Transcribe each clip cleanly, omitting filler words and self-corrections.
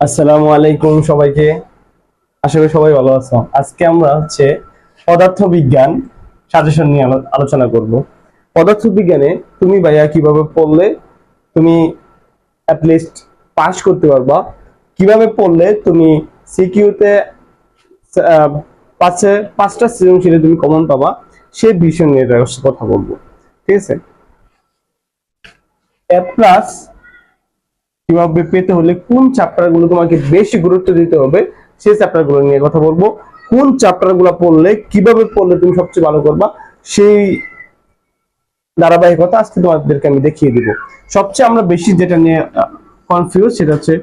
আসসালামু আলাইকুম সবাইকে। আশা করি সবাই ভালো আছো। আজকে আমরা পদার্থ বিজ্ঞান সাজেশন নিয়ে আলোচনা করব। পদার্থ বিজ্ঞানে তুমি ভাইয়া কিভাবে পড়লে তুমি অ্যাটলিস্ট পাস করতে পারবা, কিভাবে পড়লে তুমি সিকিউতে পাঁচে পাঁচটা সৃজনশীলে তুমি কমন পাবা, সেই বিষয় নিয়ে কথা বলবো। ঠিক আছে। এ প্লাস কিভাবে পেতে হলে কোন চ্যাপ্টার গুলো তোমাকে বেশি গুরুত্ব দিতে হবে সেই চ্যাপ্টার গুলো নিয়ে কথা বলবো। কোন চ্যাপ্টার গুলো পড়লে কিভাবে পড়লে তুমি সবচেয়ে ভালো করবা সেই ধারাবাহিকতা আজকে তোমাদেরকে আমি দেখিয়ে দিব। সবচেয়ে আমরা বেশি যেটা নিয়ে কনফিউজ সেটা হচ্ছে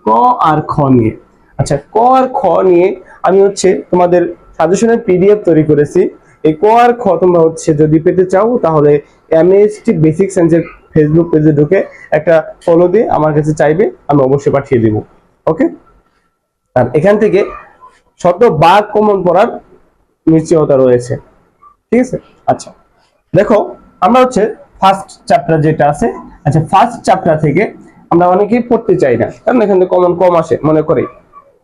ক আর খ নিয়ে। আচ্ছা, ক আর খ নিয়ে আমি তোমাদের সাজেশনের পিডিএফ তৈরি করেছি। এই ক আর খ তোমরা যদি পেতে চাও তাহলে এমএসটি বেসিক সায়েন্সের ফেসবুক পেজে ঢুকে একটা ফলো দিয়ে আমার কাছে চাইবে, আমি অবশ্যই পাঠিয়ে দিব। ওকে। আর এখান থেকে শত বাগ কমন পড়ার নিশ্চয়তা রয়েছে। ঠিক আছে। আচ্ছা, দেখো আমরা ফার্স্ট চ্যাপ্টার যেটা আছে। আচ্ছা, ফার্স্ট চ্যাপ্টার থেকে আমরা অনেকেই পড়তে চাই না, কারণ এখান থেকে কমন কম আসে মনে করে।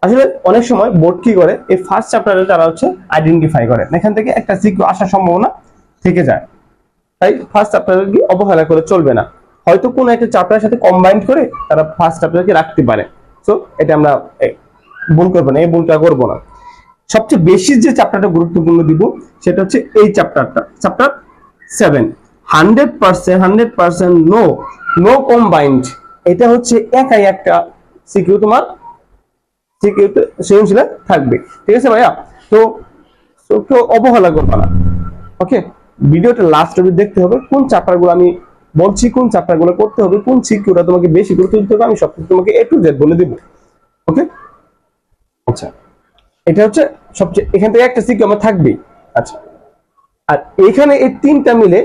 আসলে অনেক সময় বোর্ড কি করে, এই ফার্স্ট চ্যাপ্টারে তারা আইডেন্টিফাই করে, এখান থেকে একটা সিকিউ আসার সম্ভাবনা থেকে যায়। তাই ফার্স্ট চ্যাপ্টারে কি অবহেলা করে চলবে না। হয়তো কোনো একটা চ্যাপ্টারের সাথে কম্বাইন করে তারা ফার্স্ট চ্যাপ্টারকে রাখতে পারে। সো এটা আমরা ভুল করবো না, এই ভুলটা করবো না। সবচেয়ে বেশি যে চ্যাপ্টারটা গুরুত্বপূর্ণ দিব সেটা এই চ্যাপ্টারটা, চ্যাপ্টার 7, 100% নো নো কম্বাইন্ড। এটা একাই একটা সিকিউ তোমার সিকিউতে সৃজনশীল থাকবে। ঠিক আছে ভাইয়া? তো কেউ অবহেলা করবে না। ওকে। ভিডিওটা লাস্ট অবধি দেখতে হবে। কোন চ্যাপ্টারগুলো আমি বলছি, কোন চ্যাপ্টারগুলো করতে হবে, কোন সিকিউটা তোমাকে বেশি গুরুত্ব দিতে হবে, আমি সবকিছু তোমাকে এ টু জেড বলে দিব। ওকে। আচ্ছা, এটা সবচেয়ে, এখান থেকে একটা সিকিউ আমার থাকবেই। আচ্ছা, আর এখানে এই তিনটা মিলে